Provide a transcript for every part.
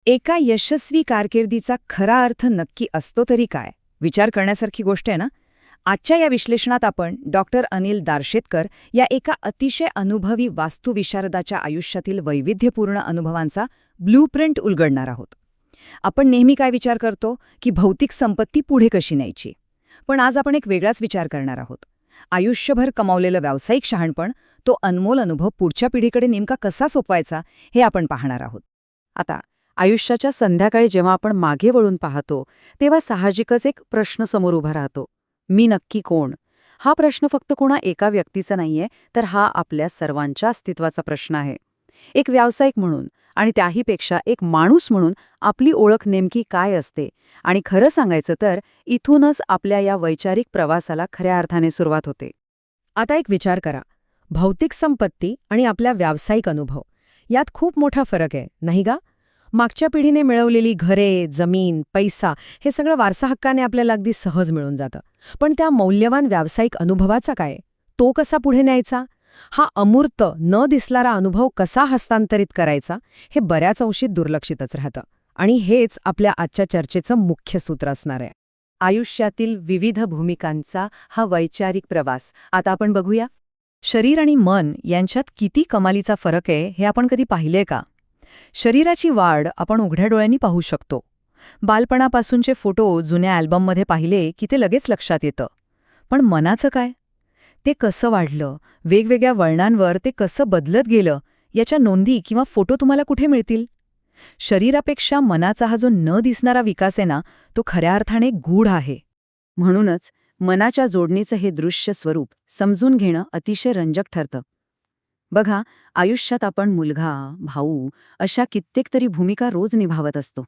एका यशस्वी कारकिर्दीचा खरा अर्थ नक्की असतो तरी काय? विचार करण्यासारखी गोष्ट आहे ना? आजच्या या विश्लेषणात आपण डॉक्टर अनिल दारशेतकर या एका अतिशय अनुभवी वास्तुविशारदाच्या आयुष्यातील वैविध्यपूर्ण अनुभवांचा ब्लूप्रिंट उलगडणार आहोत. आपण नेहमी काय विचार करतो की भौतिक संपत्ती पुढे कशी न्यायची. पण आज आपण एक वेगळाच विचार करणार आहोत. आयुष्यभर कमावलेलं व्यावसायिक शहाणपण, तो अनमोल अनुभव पुढच्या पिढीकडे नेमका कसा सोपवायचा हे आपण पाहणार आहोत. आता आयुष्याच्या संध्याकाळी जेव्हा आपण मागे वळून पाहतो तेव्हा साहजिकच एक प्रश्न समोर उभा राहतो. मी नक्की कोण? हा प्रश्न फक्त कोणा एका व्यक्तीचा नाहीये, तर हा आपल्या सर्वांच्या अस्तित्वाचा प्रश्न आहे. एक व्यावसायिक म्हणून आणि त्याहीपेक्षा एक माणूस म्हणून आपली ओळख नेमकी काय असते, आणि खरं सांगायचं तर इथूनच आपल्या या वैचारिक प्रवासाला खऱ्या अर्थाने सुरुवात होते. आता एक विचार करा, भौतिक संपत्ती आणि आपला व्यावसायिक अनुभव यात खूप मोठा फरक आहे, नाही का? मागच्या पिढीने मिळवलेली घरे, जमीन, पैसा हे सगळं वारसा हक्काने आपल्याला अगदी सहज मिळून जातं. पण त्या मौल्यवान व्यावसायिक अनुभवाचा काय? तो कसा पुढे न्यायचा? हा अमूर्त न दिसणारा अनुभव कसा हस्तांतरित करायचा, हे बऱ्याच अंशी दुर्लक्षितच राहतं. आणि हेच आपल्या आजच्या चर्चेचं मुख्य सूत्र असणार आहे. आयुष्यातील विविध भूमिकांचा हा वैचारिक प्रवास आता आपण बघूया. शरीर आणि मन यांच्यात किती कमालीचा फरक आहे हे आपण कधी पाहिलेय का? शरीराची वाढ आपण उघड्या डोळ्यांनी पाहू शकतो. बालपणापासूनचे फोटो जुन्या अल्बममध्ये पाहिले की ते लगेच लक्षात येतं. पण मनाचं काय? ते कसं वाढलं, वेगवेगळ्या वळणांवर ते कसं बदलत गेलं, याच्या नोंदी किंवा फोटो तुम्हाला कुठे मिळतील? शरीरापेक्षा मनाचा हा जो न दिसणारा विकास आहे ना, तो खऱ्या अर्थाने गूढ आहे. म्हणूनच मनाच्या जोडणीचं हे दृश्य स्वरूप समजून घेणं अतिशय रंजक ठरतं. बघा, आयुष्यात आपण मुलगा, भाऊ अशा कित्येक तरी भूमिका रोज निभावत असतो.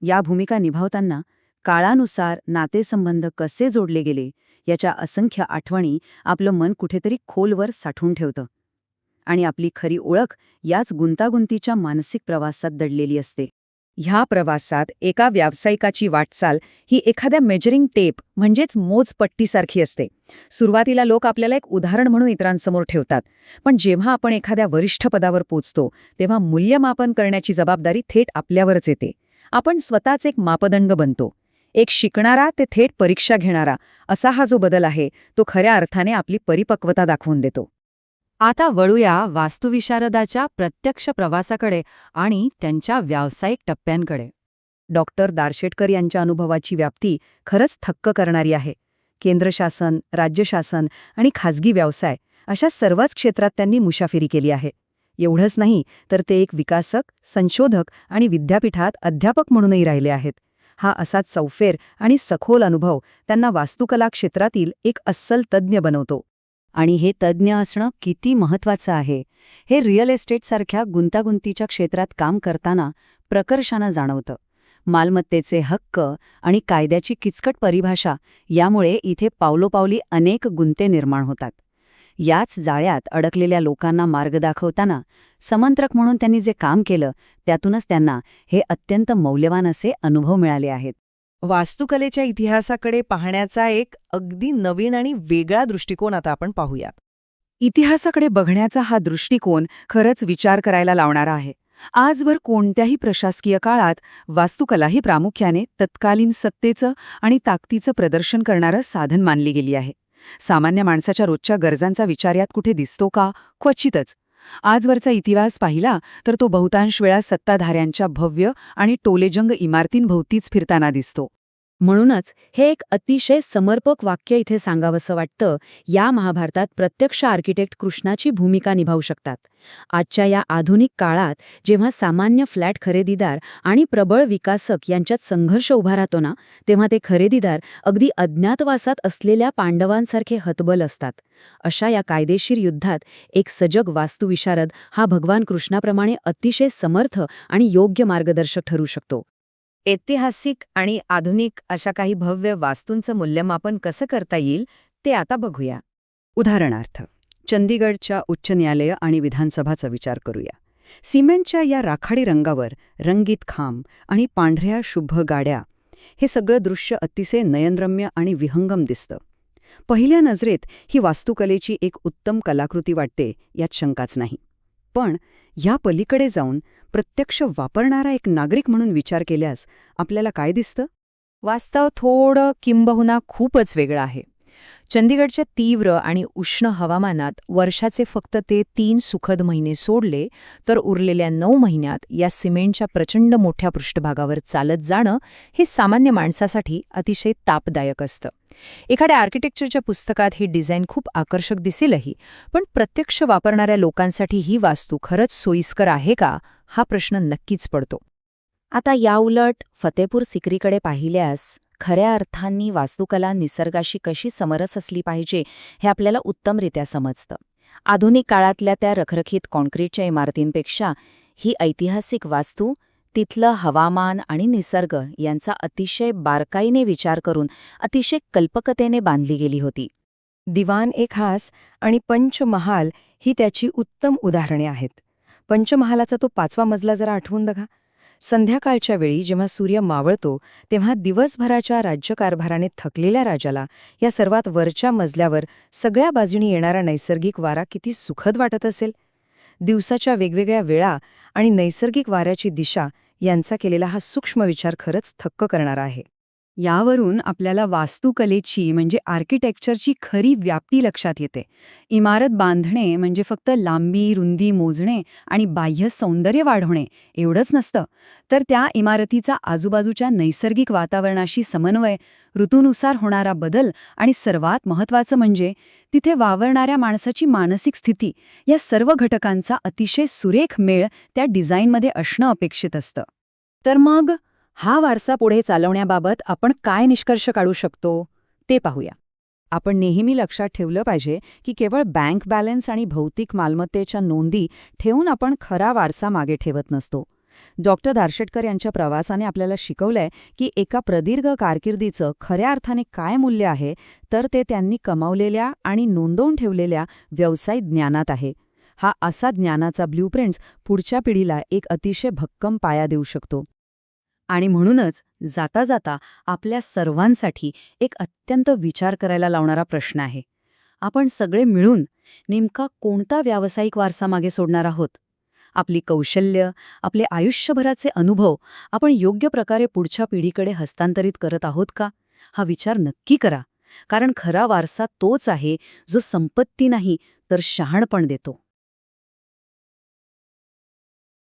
या भूमिका निभावताना काळानुसार नातेसंबंध कसे जोडले गेले याच्या असंख्य आठवणी आपलं मन कुठेतरी खोलवर साठवून ठेवतं. आणि आपली खरी ओळख याच गुंतागुंतीच्या मानसिक प्रवासात दडलेली असते. ह्या प्रवासात एका व्यावसायिकाची वाटचाल ही एखाद्या मेजरिंग टेप म्हणजेच मोजपट्टीसारखी असते. सुरुवातीला लोक आपल्याला एक उदाहरण म्हणून इतरांसमोर ठेवतात, पण जेव्हा आपण एखाद्या वरिष्ठ पदावर पोचतो तेव्हा मूल्यमापन करण्याची जबाबदारी थेट आपल्यावरच येते. आपण स्वतःच एक मापदंड बनतो. एक शिकणारा ते थेट परीक्षा घेणारा, असा हा जो बदल आहे तो खऱ्या अर्थाने आपली परिपक्वता दाखवून देतो. आता वळूया वास्तुविशारदाच्या प्रत्यक्ष प्रवासाकडे आणि त्यांच्या व्यावसायिक टप्प्यांकडे. डॉक्टर दारशेटकर यांच्या अनुभवाची व्याप्ती खरंच थक्क करणारी आहे. केंद्र शासन, राज्य शासन आणि खाजगी व्यवसाय अशा सर्वच क्षेत्रात त्यांनी मुसाफिरी केली आहे. एवढंच नाही तर ते एक विकासक, संशोधक आणि विद्यापीठात अध्यापक म्हणूनही राहिले आहेत. हा असाच चौफेर आणि सखोल अनुभव त्यांना वास्तुकला क्षेत्रातील एक अस्सल तज्ज्ञ बनवतो. आणि हे तज्ज्ञ असणं किती महत्त्वाचं आहे हे रिअल एस्टेटसारख्या गुंतागुंतीच्या क्षेत्रात काम करताना प्रकर्षानं जाणवतं. मालमत्तेचे हक्क आणि कायद्याची किचकट परिभाषा यामुळे इथे पावलोपावली अनेक गुंते निर्माण होतात. याच जाळ्यात अडकलेल्या लोकांना मार्ग दाखवताना समंत्रक म्हणून त्यांनी जे काम केलं त्यातूनच त्यांना हे अत्यंत मौल्यवान असे अनुभव मिळाले आहेत. वास्तुकलेच्या इतिहासाकडे पाहण्याचा एक अगदी नवीन आणि वेगळा दृष्टिकोन आता आपण पाहूया. इतिहासाकडे बघण्याचा हा दृष्टिकोन खरंच विचार करायला लावणारा आहे. आजवर कोणत्याही प्रशासकीय काळात वास्तुकला ही प्रामुख्याने तत्कालीन सत्तेचं आणि ताकदीचं प्रदर्शन करणारं साधन मानली गेली आहे. सामान्य माणसाच्या रोजच्या गरजांचा विचार यात कुठे दिसतो का? क्वचितच. आजवरचा इतिहास पाहिला तर तो बहुतांश वेळा सत्ताधाऱ्यांच्या भव्य आणि टोलेजंग इमारतींभोवतीच फिरताना दिसतो. म्हणूनच हे एक अतिशय समर्पक वाक्य इथे सांगावंसं वाटतं. या महाभारतात प्रत्यक्ष आर्किटेक्ट कृष्णाची भूमिका निभावू शकतात. आजच्या या आधुनिक काळात जेव्हा सामान्य फ्लॅट खरेदीदार आणि प्रबळ विकासक यांच्यात संघर्ष उभा राहतो ना, तेव्हा ते खरेदीदार अगदी अज्ञातवासात असलेल्या पांडवांसारखे हतबल असतात. अशा या कायदेशीर युद्धात एक सजग वास्तुविशारद हा भगवान कृष्णाप्रमाणे अतिशय समर्थ आणि योग्य मार्गदर्शक ठरू शकतो. ऐतिहासिक आणि आधुनिक अशा काही भव्य वास्तूंचं मूल्यमापन कसं करता येईल ते आता बघूया. उदाहरणार्थ, चंदीगडच्या उच्च न्यायालय आणि विधानसभाचा विचार करूया. सिमेंटच्या या राखाडी रंगावर रंगीत खांब आणि पांढऱ्या शुभ्र गाड्या, हे सगळं दृश्य अतिशय नयनरम्य आणि विहंगम दिसतं. पहिल्या नजरेत ही वास्तुकलेची एक उत्तम कलाकृती वाटते, यात शंकाच नाही. पण ह्या पलीकडे जाऊन प्रत्यक्ष वापरणारा एक नागरिक म्हणून विचार केल्यास आपल्याला काय दिसतं? वास्तव थोडं किंबहुना खूपच वेगळं आहे. चंदीगडच्या तीव्र आणि उष्ण हवामानात वर्षाचे फक्त ते 3 सुखद महिने सोडले तर उरलेल्या 9 महिन्यात या सिमेंटच्या प्रचंड मोठ्या पृष्ठभागावर चालत जाणं हे सामान्य माणसासाठी अतिशय तापदायक असतं. एखाद्या आर्किटेक्चरच्या पुस्तकात ही डिझाईन खूप आकर्षक दिसेलही, पण प्रत्यक्ष वापरणाऱ्या लोकांसाठी ही वास्तू खरंच सोयीस्कर आहे का, हा प्रश्न नक्कीच पडतो. आता याउलट फतेपूर सिक्रीकडे पाहिल्यास खऱ्या अर्थांनी वास्तुकला निसर्गाशी कशी समरस असली पाहिजे हे आपल्याला उत्तमरित्या समजतं. आधुनिक काळातल्या त्या रखरखीत कॉन्क्रीटच्या इमारतींपेक्षा ही ऐतिहासिक वास्तू तिथलं हवामान आणि निसर्ग यांचा अतिशय बारकाईने विचार करून अतिशय कल्पकतेने बांधली गेली होती. दिवान ए खास आणि पंचमहाल ही त्याची उत्तम उदाहरणे आहेत. पंचमहालाचा तो 5वा मजला जरा आठवून बघा. संध्याकाळच्या वेळी जेव्हा सूर्य मावळतो तेव्हा दिवसभराच्या राज्यकारभाराने थकलेल्या राजाला या सर्वात वरच्या मजल्यावर सगळ्या बाजूनी येणारा नैसर्गिक वारा किती सुखद वाटत असेल. दिवसाच्या वेगवेगळ्या वेळा आणि नैसर्गिक वाऱ्याची दिशा यांचा केलेला हा सूक्ष्म विचार खरंच थक्क करणारा आहे. यावरून आपल्याला वास्तुकलेची म्हणजे आर्किटेक्चरची खरी व्याप्ती लक्षात येते. इमारत बांधणे म्हणजे फक्त लांबी रुंदी मोजणे आणि बाह्य सौंदर्य वाढवणे एवढंच नसतं, तर त्या इमारतीचा आजूबाजूच्या नैसर्गिक वातावरणाशी समन्वय, ऋतूनुसार होणारा बदल आणि सर्वात महत्त्वाचं म्हणजे तिथे वावरणाऱ्या माणसाची मानसिक स्थिती, या सर्व घटकांचा अतिशय सुरेख मेळ त्या डिझाईनमध्ये असणं अपेक्षित असतं. तर मग हा वारसा पुढे चालवण्याबाबत आपण काय निष्कर्ष काढू शकतो ते पाहूया. आपण नेहमी लक्षात ठेवलं पाहिजे की केवळ बँक बॅलन्स आणि भौतिक मालमत्तेच्या नोंदी ठेवून आपण खरा वारसा मागे ठेवत नसतो. डॉक्टर दार्शेटकर यांच्या प्रवासाने आपल्याला शिकवलंय की एका प्रदीर्घ कारकिर्दीचं खऱ्या अर्थाने काय मूल्य आहे, तर ते त्यांनी कमावलेल्या आणि नोंदवून ठेवलेल्या व्यावसायिक ज्ञानात आहे. हा असा ज्ञानाचा ब्ल्यूप्रिंट्स पुढच्या पिढीला एक अतिशय भक्कम पाया देऊ शकतो. आणि म्हणूनच जाता जाता आपल्या सर्वांसाठी एक अत्यंत विचार करायला लावणारा प्रश्न आहे. आपण सगळे मिळून नेमका कोणता व्यावसायिक वारसा मागे सोडणार आहोत? आपली कौशल्य, आपले आयुष्यभराचे अनुभव आपण योग्य प्रकारे पुढच्या पिढीकडे हस्तांतरित करत आहोत का? हा विचार नक्की करा, कारण खरा वारसा तोच आहे जो संपत्ती नाही तर शहाणपण देतो.